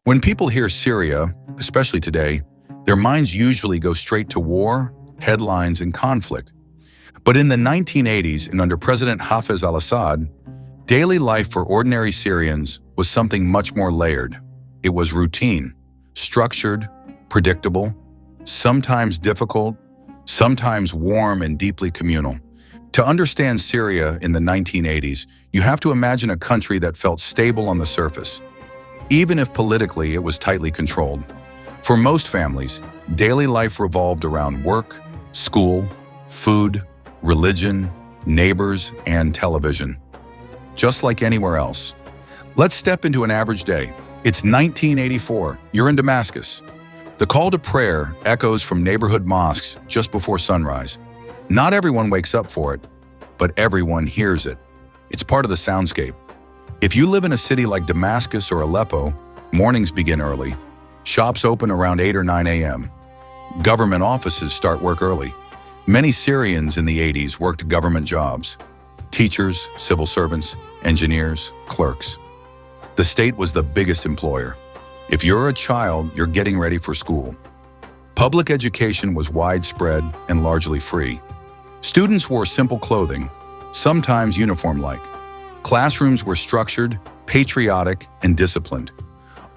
When people hear Syria, especially today, their minds usually go straight to war, headlines, and conflict. But in the 1980s and under President Hafez al-Assad, daily life for ordinary Syrians was something much more layered. It was routine, structured, predictable, sometimes difficult, sometimes warm and deeply communal. To understand Syria in the 1980s, you have to imagine a country that felt stable on the surface, even if politically it was tightly controlled. For most families, daily life revolved around work, school, food, religion, neighbors, and television. Just like anywhere else. Let's step into an average day. It's 1984. You're in Damascus. The call to prayer echoes from neighborhood mosques just before sunrise. Not everyone wakes up for it, but everyone hears it. It's part of the soundscape. If you live in a city like Damascus or Aleppo, mornings begin early. Shops open around 8 or 9 a.m. Government offices start work early. Many Syrians in the 80s worked government jobs. Teachers, civil servants, engineers, clerks. The state was the biggest employer. If you're a child, you're getting ready for school. Public education was widespread and largely free. Students wore simple clothing, sometimes uniform-like. Classrooms were structured, patriotic, and disciplined.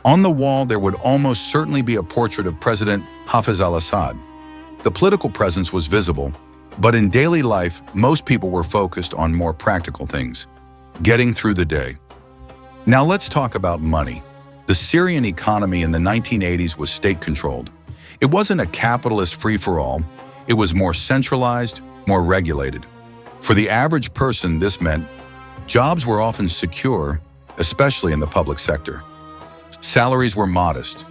On the wall, there would almost certainly be a portrait of President Hafez al-Assad. The political presence was visible, but in daily life, most people were focused on more practical things, getting through the day. Now let's talk about money. The Syrian economy in the 1980s was state-controlled. It wasn't a capitalist free-for-all. It was more centralized, more regulated. For the average person, this meant jobs were often secure, especially in the public sector. Salaries were modest.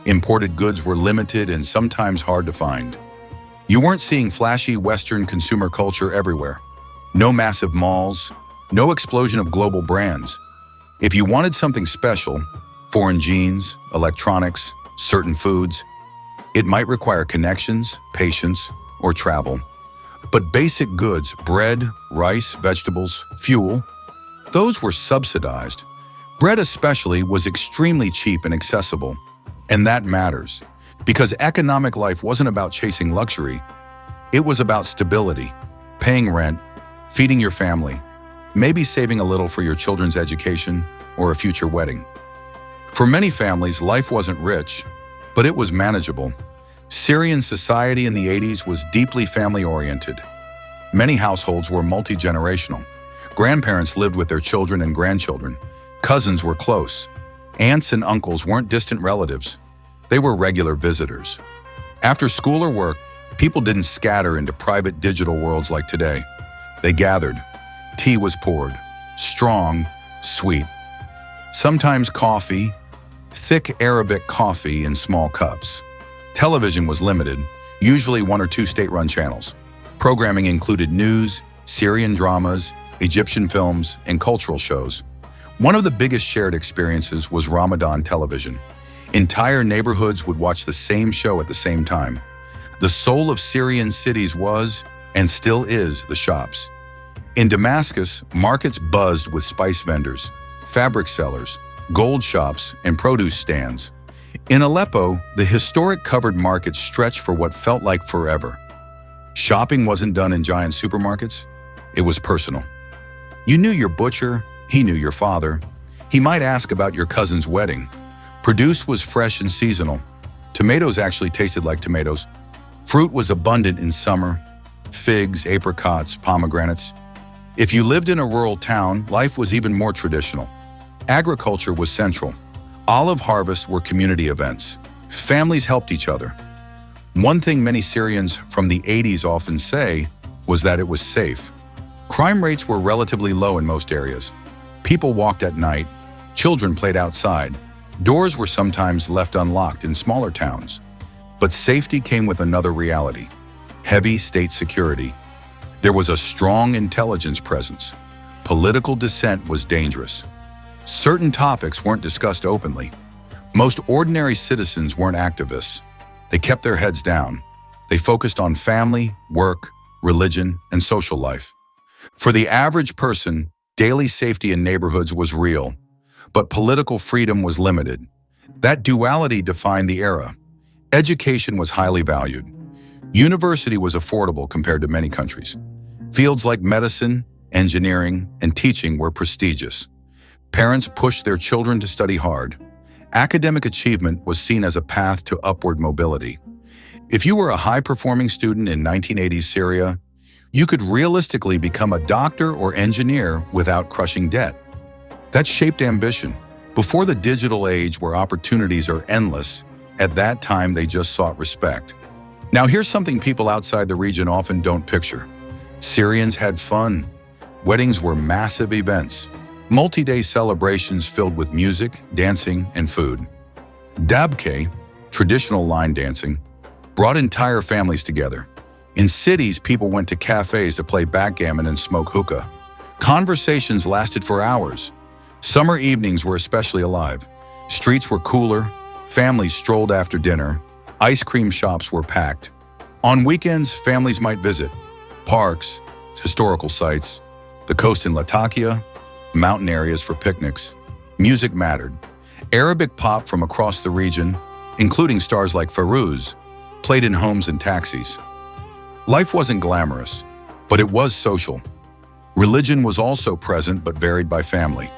Imported goods were limited and sometimes hard to find. You weren't seeing flashy Western consumer culture everywhere. No massive malls, no explosion of global brands. If you wanted something special, foreign genes, electronics, certain foods, it might require connections, patience, or travel. But basic goods, bread, rice, vegetables, fuel, those were subsidized. Bread especially was extremely cheap and accessible. And that matters, because economic life wasn't about chasing luxury. It was about stability, paying rent, feeding your family, maybe saving a little for your children's education or a future wedding. For many families, life wasn't rich, but it was manageable. Syrian society in the 80s was deeply family-oriented. Many households were multi-generational. Grandparents lived with their children and grandchildren. Cousins were close. Aunts and uncles weren't distant relatives. They were regular visitors. After school or work, people didn't scatter into private digital worlds like today. They gathered. Tea was poured. Strong, sweet. Sometimes coffee, thick Arabic coffee in small cups. Television was limited, usually 1 or 2 state-run channels. Programming included news, Syrian dramas, Egyptian films, and cultural shows. One of the biggest shared experiences was Ramadan television. Entire neighborhoods would watch the same show at the same time. The soul of Syrian cities was, and still is, the shops. In Damascus, markets buzzed with spice vendors, fabric sellers, gold shops, and produce stands. In Aleppo, the historic covered market stretched for what felt like forever. Shopping wasn't done in giant supermarkets. It was personal. You knew your butcher, he knew your father. He might ask about your cousin's wedding. Produce was fresh and seasonal. Tomatoes actually tasted like tomatoes. Fruit was abundant in summer. Figs, apricots, pomegranates. If you lived in a rural town, life was even more traditional. Agriculture was central. Olive harvests were community events. Families helped each other. One thing many Syrians from the 80s often say was that it was safe. Crime rates were relatively low in most areas. People walked at night. Children played outside. Doors were sometimes left unlocked in smaller towns. But safety came with another reality: heavy state security. There was a strong intelligence presence. Political dissent was dangerous. Certain topics weren't discussed openly. Most ordinary citizens weren't activists. They kept their heads down. They focused on family, work, religion, and social life. For the average person, daily safety in neighborhoods was real, but political freedom was limited. That duality defined the era. Education was highly valued. University was affordable compared to many countries. Fields like medicine, engineering, and teaching were prestigious. Parents pushed their children to study hard. Academic achievement was seen as a path to upward mobility. If you were a high-performing student in 1980s Syria, you could realistically become a doctor or engineer without crushing debt. That shaped ambition. Before the digital age where opportunities are endless, at that time they just sought respect. Now here's something people outside the region often don't picture. Syrians had fun. Weddings were massive events. Multi-day celebrations filled with music, dancing, and food. Dabke, traditional line dancing, brought entire families together. In cities, people went to cafes to play backgammon and smoke hookah. Conversations lasted for hours. Summer evenings were especially alive. Streets were cooler, families strolled after dinner, ice cream shops were packed. On weekends, families might visit parks, historical sites, the coast in Latakia, mountain areas for picnics. Music mattered. Arabic pop from across the region, including stars like Fairuz, played in homes and taxis. Life wasn't glamorous, but it was social. Religion was also present but varied by family.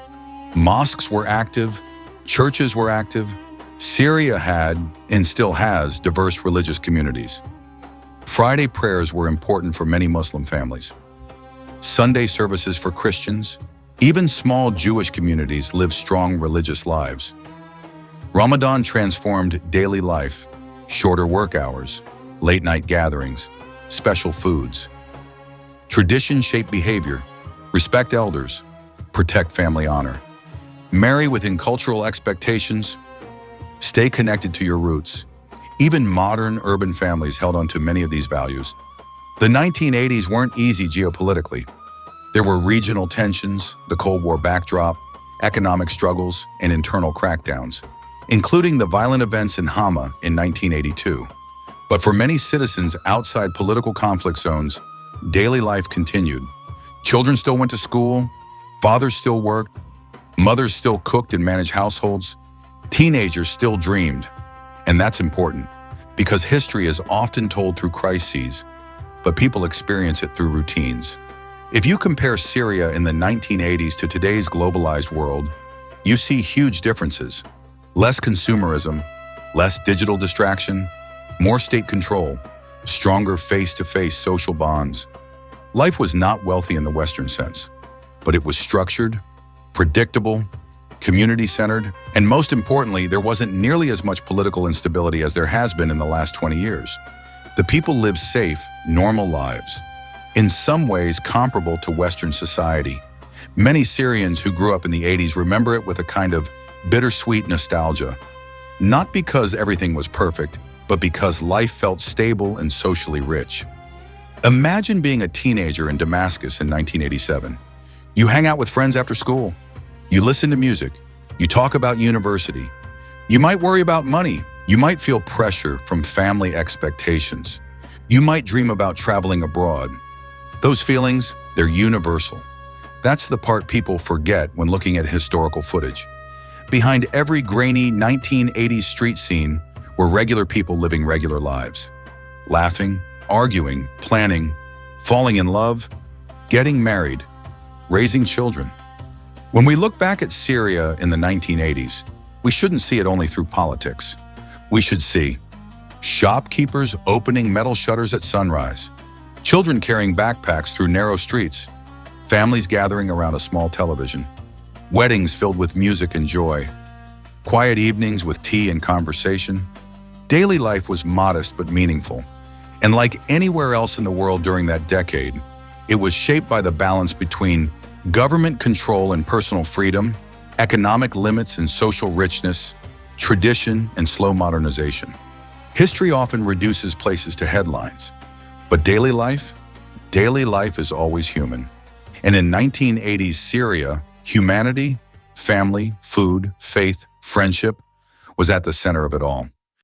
Mosques were active, churches were active. Syria had, and still has, diverse religious communities. Friday prayers were important for many Muslim families. Sunday services for Christians. Even small Jewish communities lived strong religious lives. Ramadan transformed daily life, shorter work hours, late-night gatherings, special foods. Tradition shaped behavior, respect elders, protect family honor. Marry within cultural expectations, stay connected to your roots. Even modern urban families held on to many of these values. The 1980s weren't easy geopolitically. There were regional tensions, the Cold War backdrop, economic struggles, and internal crackdowns, including the violent events in Hama in 1982. But for many citizens outside political conflict zones, daily life continued. Children still went to school, fathers still worked, mothers still cooked and managed households, teenagers still dreamed. And that's important, because history is often told through crises, but people experience it through routines. If you compare Syria in the 1980s to today's globalized world, you see huge differences. Less consumerism, less digital distraction, more state control, stronger face-to-face social bonds. Life was not wealthy in the Western sense, but it was structured, predictable, community-centered, and most importantly, there wasn't nearly as much political instability as there has been in the last 20 years. The people lived safe, normal lives, in some ways comparable to Western society. Many Syrians who grew up in the 80s remember it with a kind of bittersweet nostalgia, not because everything was perfect, but because life felt stable and socially rich. Imagine being a teenager in Damascus in 1987. You hang out with friends after school. You listen to music. You talk about university. You might worry about money. You might feel pressure from family expectations. You might dream about traveling abroad. Those feelings, they're universal. That's the part people forget when looking at historical footage. Behind every grainy 1980s street scene were regular people living regular lives. Laughing, arguing, planning, falling in love, getting married, raising children. When we look back at Syria in the 1980s, we shouldn't see it only through politics. We should see shopkeepers opening metal shutters at sunrise, children carrying backpacks through narrow streets, families gathering around a small television, weddings filled with music and joy, quiet evenings with tea and conversation. Daily life was modest but meaningful, and like anywhere else in the world during that decade, it was shaped by the balance between government control and personal freedom, economic limits and social richness, tradition and slow modernization. History often reduces places to headlines, but daily life is always human. And in 1980s Syria, humanity, family, food, faith, friendship was at the center of it all.